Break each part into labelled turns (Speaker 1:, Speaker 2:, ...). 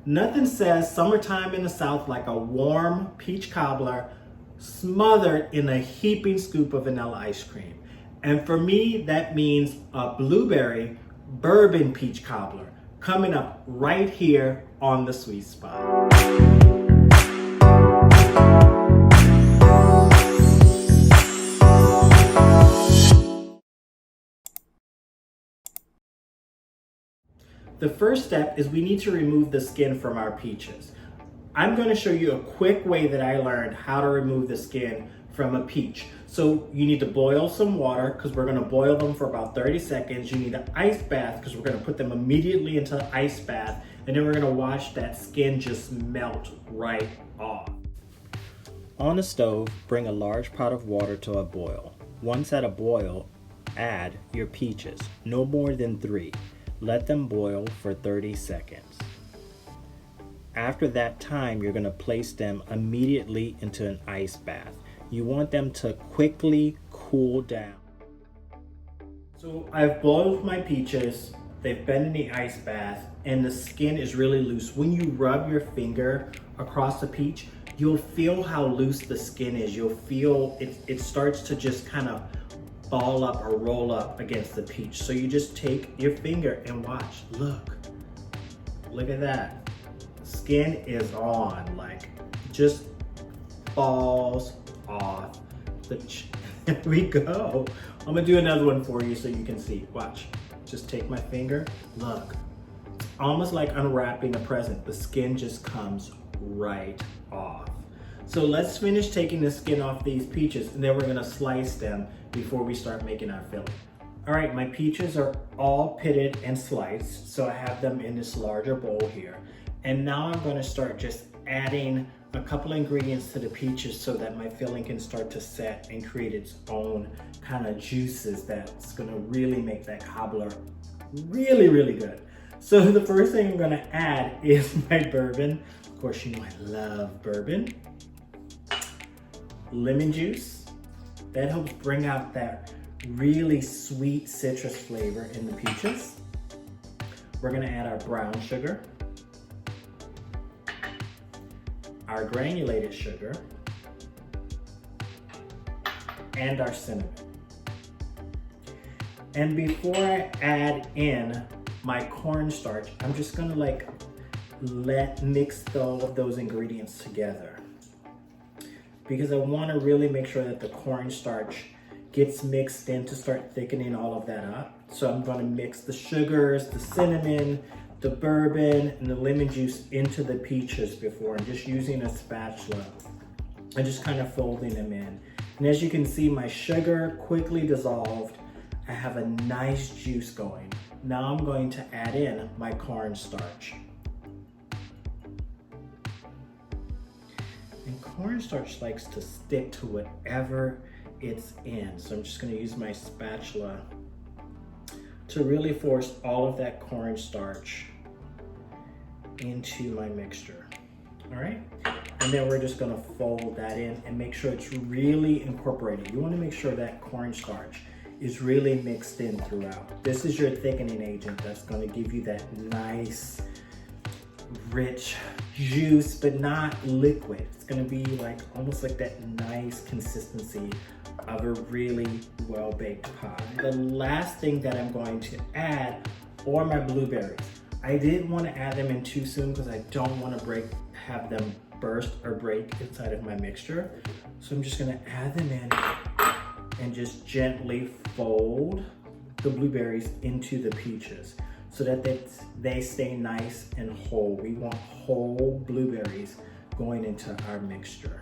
Speaker 1: Nothing says summertime in the South like a warm peach cobbler smothered in a heaping scoop of vanilla ice cream. And for me, that means a blueberry bourbon peach cobbler coming up right here on the sweet spot. The first step is we need to remove the skin from our peaches. I'm going to show you a quick way that I learned how to remove the skin from a peach. So you need to boil some water because we're going to boil them for about 30 seconds. You need an ice bath because we're going to put them immediately into the ice bath, and then we're going to watch that skin just melt right off. On the stove, bring a large pot of water to a boil. Once at a boil, add your peaches, no more than 3. Let them boil for 30 seconds. After that time, you're going to place them immediately into an ice bath. You want them to quickly cool down. So I've boiled my peaches, they've been in the ice bath, and the skin is really loose. When you rub your finger across the peach, you'll feel how loose the skin is. You'll feel it starts to just kind of ball up or roll up against the peach. So you just take your finger and watch. Look at that. Skin is on, like just falls off there we go. I'm gonna do another one for you so you can see. Watch. Just take my finger. Look. It's almost like unwrapping a present. The skin just comes right off. So let's finish taking the skin off these peaches, and then we're gonna slice them before we start making our filling. All right, my peaches are all pitted and sliced, so I have them in this larger bowl here. And now I'm gonna start just adding a couple ingredients to the peaches so that my filling can start to set and create its own kind of juices that's gonna really make that cobbler really, really good. So the first thing I'm gonna add is my bourbon. Of course, you know I love bourbon. Lemon juice. That helps bring out that really sweet citrus flavor in the peaches. We're gonna add our brown sugar, our granulated sugar, and our cinnamon. And before I add in my cornstarch, I'm just gonna mix all of those ingredients together, because I want to really make sure that the cornstarch gets mixed in to start thickening all of that up. So I'm going to mix the sugars, the cinnamon, the bourbon, and the lemon juice into the peaches before, and just using a spatula and just kind of folding them in. And as you can see, my sugar quickly dissolved. I have a nice juice going. Now I'm going to add in my cornstarch. And cornstarch likes to stick to whatever it's in. So I'm just gonna use my spatula to really force all of that cornstarch into my mixture. All right? And then we're just gonna fold that in and make sure it's really incorporated. You wanna make sure that cornstarch is really mixed in throughout. This is your thickening agent that's gonna give you that nice, rich juice, but not liquid. It's gonna be almost like that nice consistency of a really well-baked pie. The last thing that I'm going to add are my blueberries. I didn't want to add them in too soon because I don't want to have them burst or break inside of my mixture. So I'm just gonna add them in and just gently fold the blueberries into the peaches so that they stay nice and whole. We want whole blueberries going into our mixture.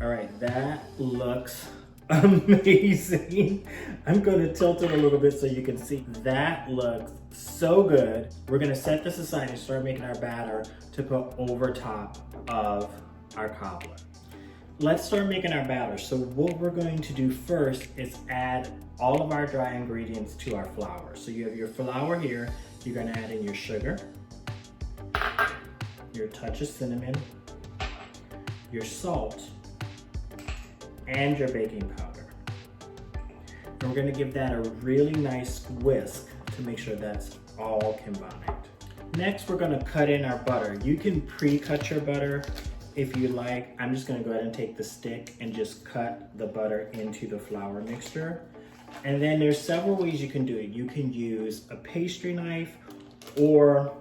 Speaker 1: All right, that looks amazing. I'm gonna tilt it a little bit so you can see. That looks so good. We're gonna set this aside and start making our batter to put over top of our cobbler. Let's start making our batter. So what we're going to do first is add all of our dry ingredients to our flour. So you have your flour here. You're gonna add in your sugar, your touch of cinnamon, your salt, and your baking powder. And we're gonna give that a really nice whisk to make sure that's all combined. Next, we're gonna cut in our butter. You can pre-cut your butter if you like. I'm just gonna go ahead and take the stick and just cut the butter into the flour mixture. And then there's several ways you can do it. You can use a pastry knife, or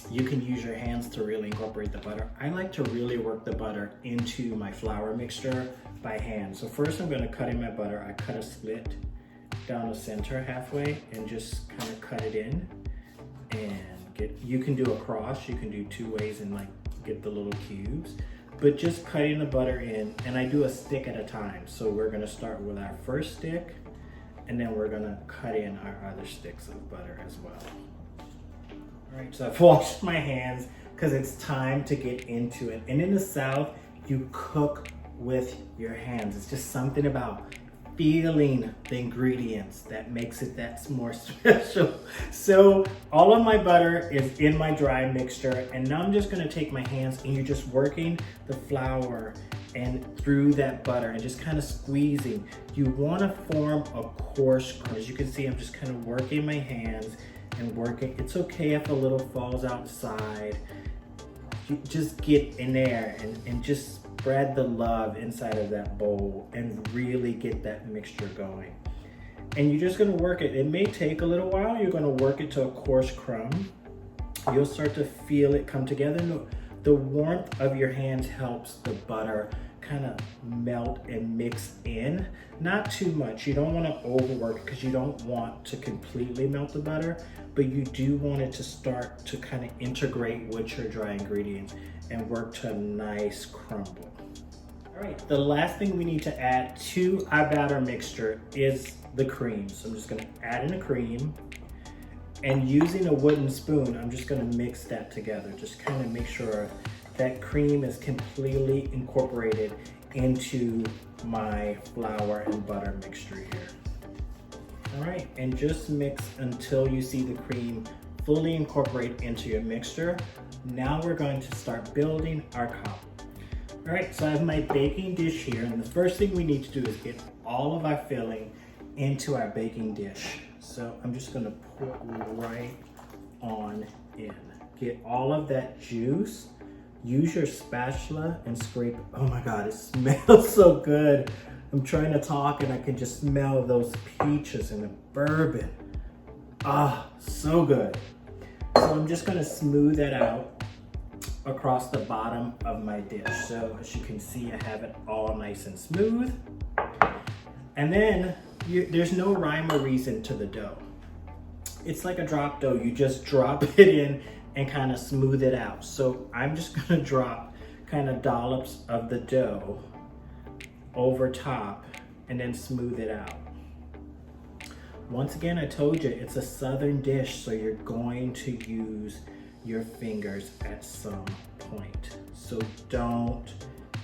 Speaker 1: you can use your hands to really incorporate the butter. I like to really work the butter into my flour mixture by hand. So first I'm gonna cut in my butter. I cut a slit down the center halfway and just kind of cut it in and you can do a cross, you can do two ways and like get the little cubes, but just cutting the butter in, and I do a stick at a time. So we're gonna start with our first stick, and then we're gonna cut in our other sticks of butter as well. All right, so I've washed my hands because it's time to get into it. And in the South, you cook with your hands. It's just something about feeling the ingredients that makes it that more special. So all of my butter is in my dry mixture, and now I'm just gonna take my hands, and you're just working the flour and through that butter and just kind of squeezing. You wanna form a coarse crust. As you can see, I'm just kind of working my hands and working. It's okay if a little falls outside. You just get in there and just spread the love inside of that bowl and really get that mixture going. And you're just gonna work it. It may take a little while. You're gonna work it to a coarse crumb. You'll start to feel it come together. The warmth of your hands helps the butter kind of melt and mix in. Not too much. You don't want to overwork it because you don't want to completely melt the butter, but you do want it to start to kind of integrate with your dry ingredients and work to a nice crumble. All right, the last thing we need to add to our batter mixture is the cream. So I'm just gonna add in the cream, and using a wooden spoon, I'm just gonna mix that together. Just kind of make sure that cream is completely incorporated into my flour and butter mixture here. All right, and just mix until you see the cream fully incorporate into your mixture. Now we're going to start building our cobbler. All right, so I have my baking dish here, and the first thing we need to do is get all of our filling into our baking dish. So I'm just gonna pour right on in. Get all of that juice. Use your spatula and scrape. Oh my God, it smells so good. I'm trying to talk and I can just smell those peaches and the bourbon. Ah, so good. So I'm just gonna smooth that out across the bottom of my dish. So as you can see, I have it all nice and smooth. And then there's no rhyme or reason to the dough. It's like a drop dough. You just drop it in and kind of smooth it out. So I'm just gonna drop kind of dollops of the dough over top and then smooth it out. Once again, I told you, it's a Southern dish, so you're going to use your fingers at some point. So don't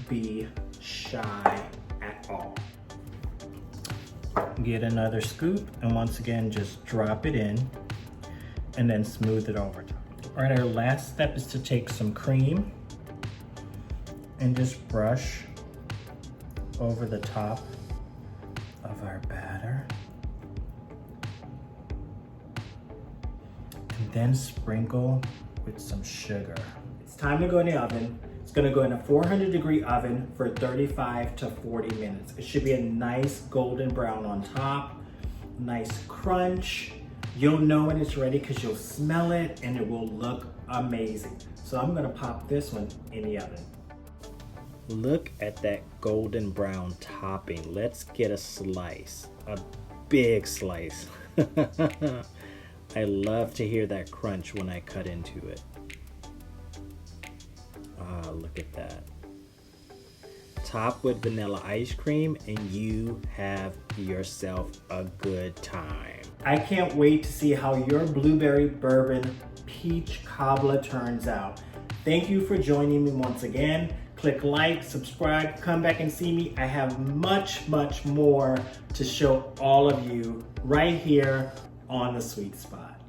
Speaker 1: be shy at all. Get another scoop, and once again, just drop it in and then smooth it over top. All right, our last step is to take some cream and just brush over the top of our batter. And then sprinkle with some sugar. It's time to go in the oven. It's gonna go in a 400-degree oven for 35 to 40 minutes. It should be a nice golden brown on top, nice crunch. You'll know when it's ready because you'll smell it and it will look amazing. So I'm gonna pop this one in the oven. Look at that golden brown topping. Let's get a slice, a big slice. I love to hear that crunch when I cut into it. Ah, look at that. Top with vanilla ice cream and you have yourself a good time. I can't wait to see how your blueberry bourbon peach cobbler turns out. Thank you for joining me once again. Click like, subscribe, come back and see me. I have much, much more to show all of you right here on The Sweet Spot.